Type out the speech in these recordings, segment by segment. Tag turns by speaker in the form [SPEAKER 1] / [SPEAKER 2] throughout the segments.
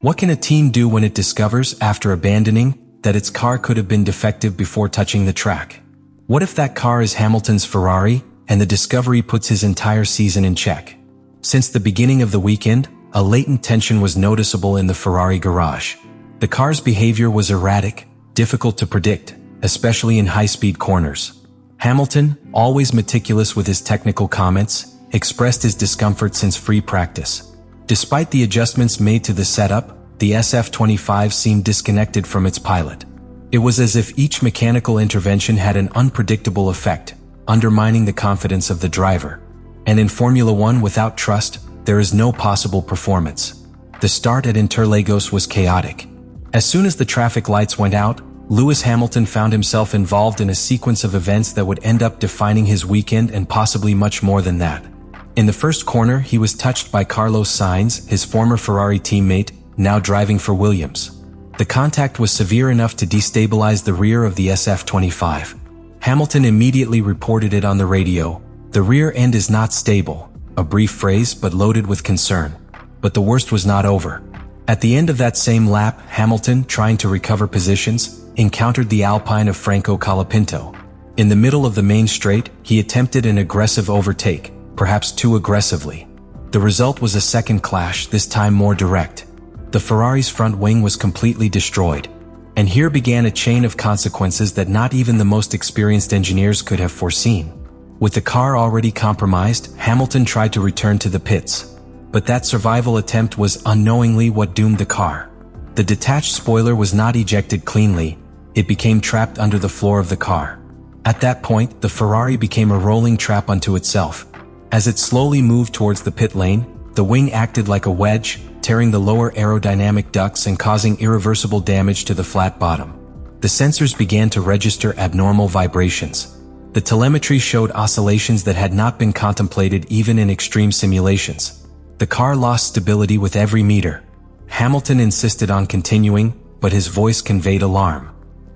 [SPEAKER 1] What can a team do when it discovers, after abandoning, that its car could have been defective before touching the track? What if that car is Hamilton's Ferrari, and the discovery puts his entire season in check? Since the beginning of the weekend, a latent tension was noticeable in the Ferrari garage. The car's behavior was erratic, difficult to predict, especially in high-speed corners. Hamilton, always meticulous with his technical comments, expressed his discomfort since free practice. Despite the adjustments made to the setup, the SF-25 seemed disconnected from its pilot. It was as if each mechanical intervention had an unpredictable effect, undermining the confidence of the driver. And in Formula One, without trust, there is no possible performance. The start at Interlagos was chaotic. As soon as the traffic lights went out, Lewis Hamilton found himself involved in a sequence of events that would end up defining his weekend and possibly much more than that. In the first corner, he was touched by Carlos Sainz, his former Ferrari teammate, now driving for Williams. The contact was severe enough to destabilize the rear of the SF-25. Hamilton immediately reported it on the radio. "The rear end is not stable," a brief phrase but loaded with concern. But the worst was not over. At the end of that same lap, Hamilton, trying to recover positions, encountered the Alpine of Franco Colapinto. In the middle of the main straight, he attempted an aggressive overtake, perhaps too aggressively. The result was a second clash, this time more direct. The Ferrari's front wing was completely destroyed. And here began a chain of consequences that not even the most experienced engineers could have foreseen. With the car already compromised, Hamilton tried to return to the pits. But that survival attempt was unknowingly what doomed the car. The detached spoiler was not ejected cleanly, it became trapped under the floor of the car. At that point, the Ferrari became a rolling trap unto itself. As it slowly moved towards the pit lane, the wing acted like a wedge, tearing the lower aerodynamic ducts and causing irreversible damage to the flat bottom. The sensors began to register abnormal vibrations. The telemetry showed oscillations that had not been contemplated even in extreme simulations. The car lost stability with every meter. Hamilton insisted on continuing, but his voice conveyed alarm.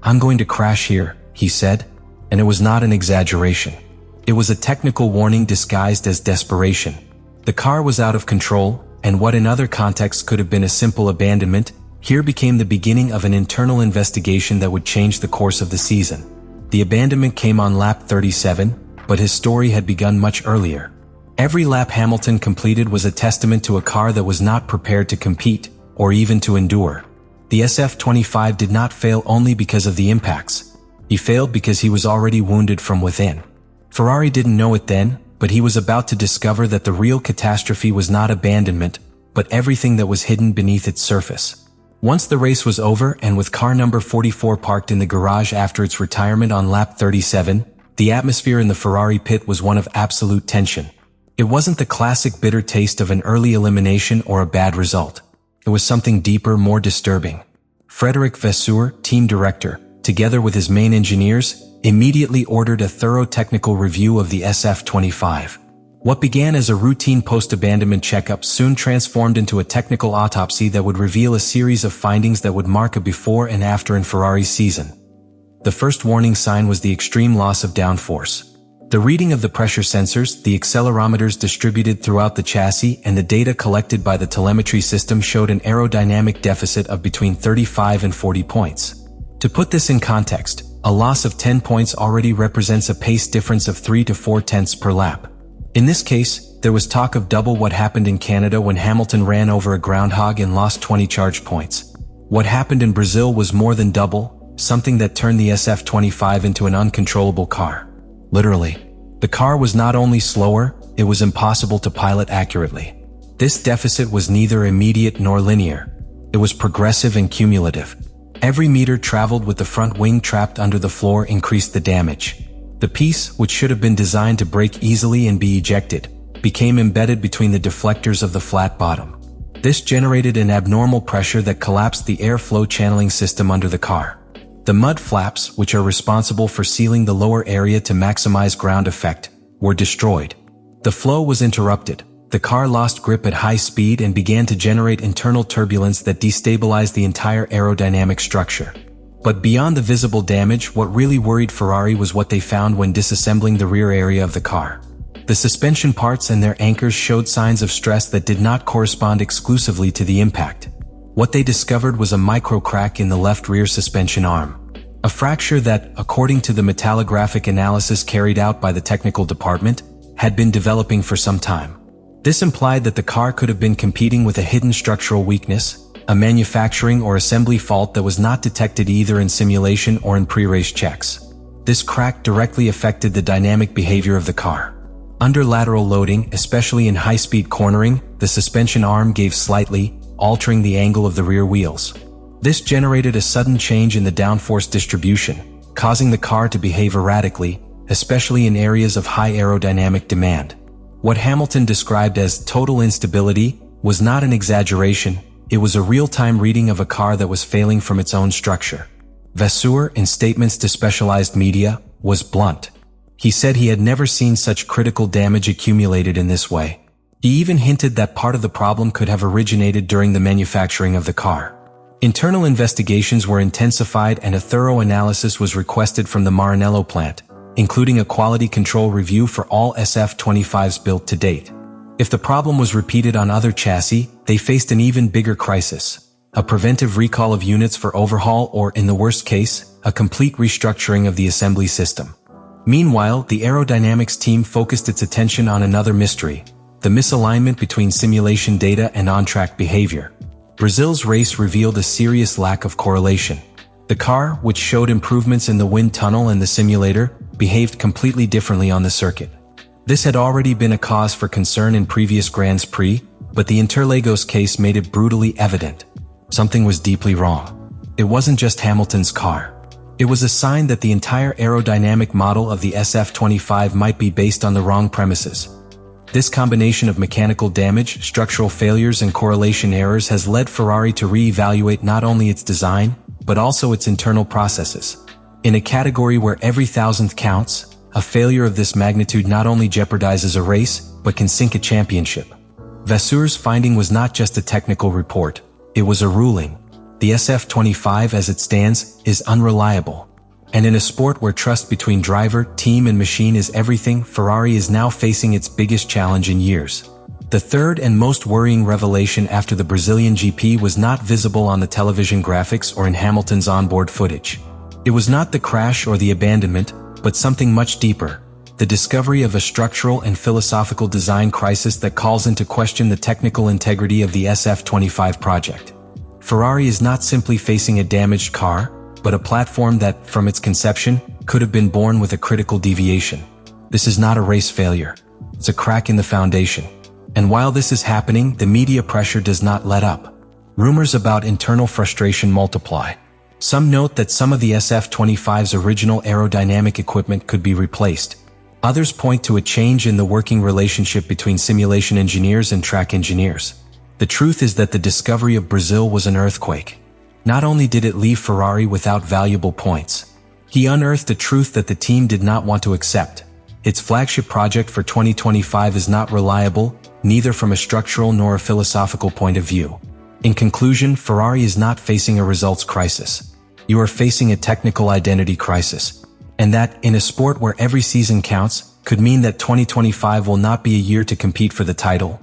[SPEAKER 1] "I'm going to crash here," he said, and it was not an exaggeration. It was a technical warning disguised as desperation. The car was out of control, and what in other contexts could have been a simple abandonment, here became the beginning of an internal investigation that would change the course of the season. The abandonment came on lap 37, but his story had begun much earlier. Every lap Hamilton completed was a testament to a car that was not prepared to compete, or even to endure. The SF-25 did not fail only because of the impacts. He failed because he was already wounded from within. Ferrari didn't know it then, but he was about to discover that the real catastrophe was not abandonment, but everything that was hidden beneath its surface. Once the race was over and with car number 44 parked in the garage after its retirement on lap 37, the atmosphere in the Ferrari pit was one of absolute tension. It wasn't the classic bitter taste of an early elimination or a bad result. It was something deeper, more disturbing. Frédéric Vasseur, team director, together with his main engineers, immediately ordered a thorough technical review of the SF-25. What began as a routine post-abandonment checkup soon transformed into a technical autopsy that would reveal a series of findings that would mark a before and after in Ferrari's season. The first warning sign was the extreme loss of downforce. The reading of the pressure sensors, the accelerometers distributed throughout the chassis, and the data collected by the telemetry system showed an aerodynamic deficit of between 35 and 40 points. To put this in context, a loss of 10 points already represents a pace difference of 3 to 4 tenths per lap. In this case, there was talk of double what happened in Canada when Hamilton ran over a groundhog and lost 20 charge points. What happened in Brazil was more than double, something that turned the SF-25 into an uncontrollable car. Literally. The car was not only slower, it was impossible to pilot accurately. This deficit was neither immediate nor linear. It was progressive and cumulative. Every meter traveled with the front wing trapped under the floor increased the damage. The piece, which should have been designed to break easily and be ejected, became embedded between the deflectors of the flat bottom. This generated an abnormal pressure that collapsed the airflow channeling system under the car. The mud flaps, which are responsible for sealing the lower area to maximize ground effect, were destroyed. The flow was interrupted. The car lost grip at high speed and began to generate internal turbulence that destabilized the entire aerodynamic structure. But beyond the visible damage, what really worried Ferrari was what they found when disassembling the rear area of the car. The suspension parts and their anchors showed signs of stress that did not correspond exclusively to the impact. What they discovered was a micro crack in the left rear suspension arm. A fracture that, according to the metallographic analysis carried out by the technical department, had been developing for some time. This implied that the car could have been competing with a hidden structural weakness, a manufacturing or assembly fault that was not detected either in simulation or in pre-race checks. This crack directly affected the dynamic behavior of the car. Under lateral loading, especially in high-speed cornering, the suspension arm gave slightly, altering the angle of the rear wheels. This generated a sudden change in the downforce distribution, causing the car to behave erratically, especially in areas of high aerodynamic demand. What Hamilton described as total instability was not an exaggeration, it was a real-time reading of a car that was failing from its own structure. Vasseur, in statements to specialized media, was blunt. He said he had never seen such critical damage accumulated in this way. He even hinted that part of the problem could have originated during the manufacturing of the car. Internal investigations were intensified and a thorough analysis was requested from the Maranello plant, including a quality control review for all SF-25s built to date. If the problem was repeated on other chassis, they faced an even bigger crisis: a preventive recall of units for overhaul or, in the worst case, a complete restructuring of the assembly system. Meanwhile, the aerodynamics team focused its attention on another mystery: the misalignment between simulation data and on-track behavior. Brazil's race revealed a serious lack of correlation. The car, which showed improvements in the wind tunnel and the simulator, behaved completely differently on the circuit. This had already been a cause for concern in previous Grand Prix, but the Interlagos case made it brutally evident. Something was deeply wrong. It wasn't just Hamilton's car. It was a sign that the entire aerodynamic model of the SF-25 might be based on the wrong premises. This combination of mechanical damage, structural failures, and correlation errors has led Ferrari to re-evaluate not only its design, but also its internal processes. In a category where every thousandth counts, a failure of this magnitude not only jeopardizes a race, but can sink a championship. Vasseur's finding was not just a technical report, it was a ruling. The SF-25 as it stands is unreliable. And in a sport where trust between driver, team and machine is everything, Ferrari is now facing its biggest challenge in years. The third and most worrying revelation after the Brazilian GP was not visible on the television graphics or in Hamilton's onboard footage. It was not the crash or the abandonment, but something much deeper: the discovery of a structural and philosophical design crisis that calls into question the technical integrity of the SF-25 project. Ferrari is not simply facing a damaged car, but a platform that, from its conception, could have been born with a critical deviation. This is not a race failure. It's a crack in the foundation. And while this is happening, the media pressure does not let up. Rumors about internal frustration multiply. Some note that some of the SF-25's original aerodynamic equipment could be replaced. Others point to a change in the working relationship between simulation engineers and track engineers. The truth is that the discovery of Brazil was an earthquake. Not only did it leave Ferrari without valuable points, he unearthed a truth that the team did not want to accept. Its flagship project for 2025 is not reliable, neither from a structural nor a philosophical point of view. In conclusion, Ferrari is not facing a results crisis. You are facing a technical identity crisis. And that, in a sport where every season counts, could mean that 2025 will not be a year to compete for the title,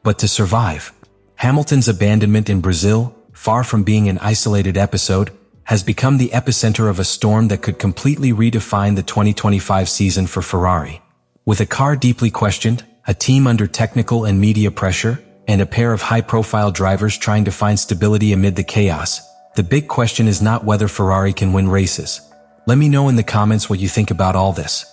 [SPEAKER 1] but to survive. Hamilton's abandonment in Brazil, far from being an isolated episode, has become the epicenter of a storm that could completely redefine the 2025 season for Ferrari. With a car deeply questioned, a team under technical and media pressure, and a pair of high-profile drivers trying to find stability amid the chaos, the big question is not whether Ferrari can win races. Let me know in the comments what you think about all this.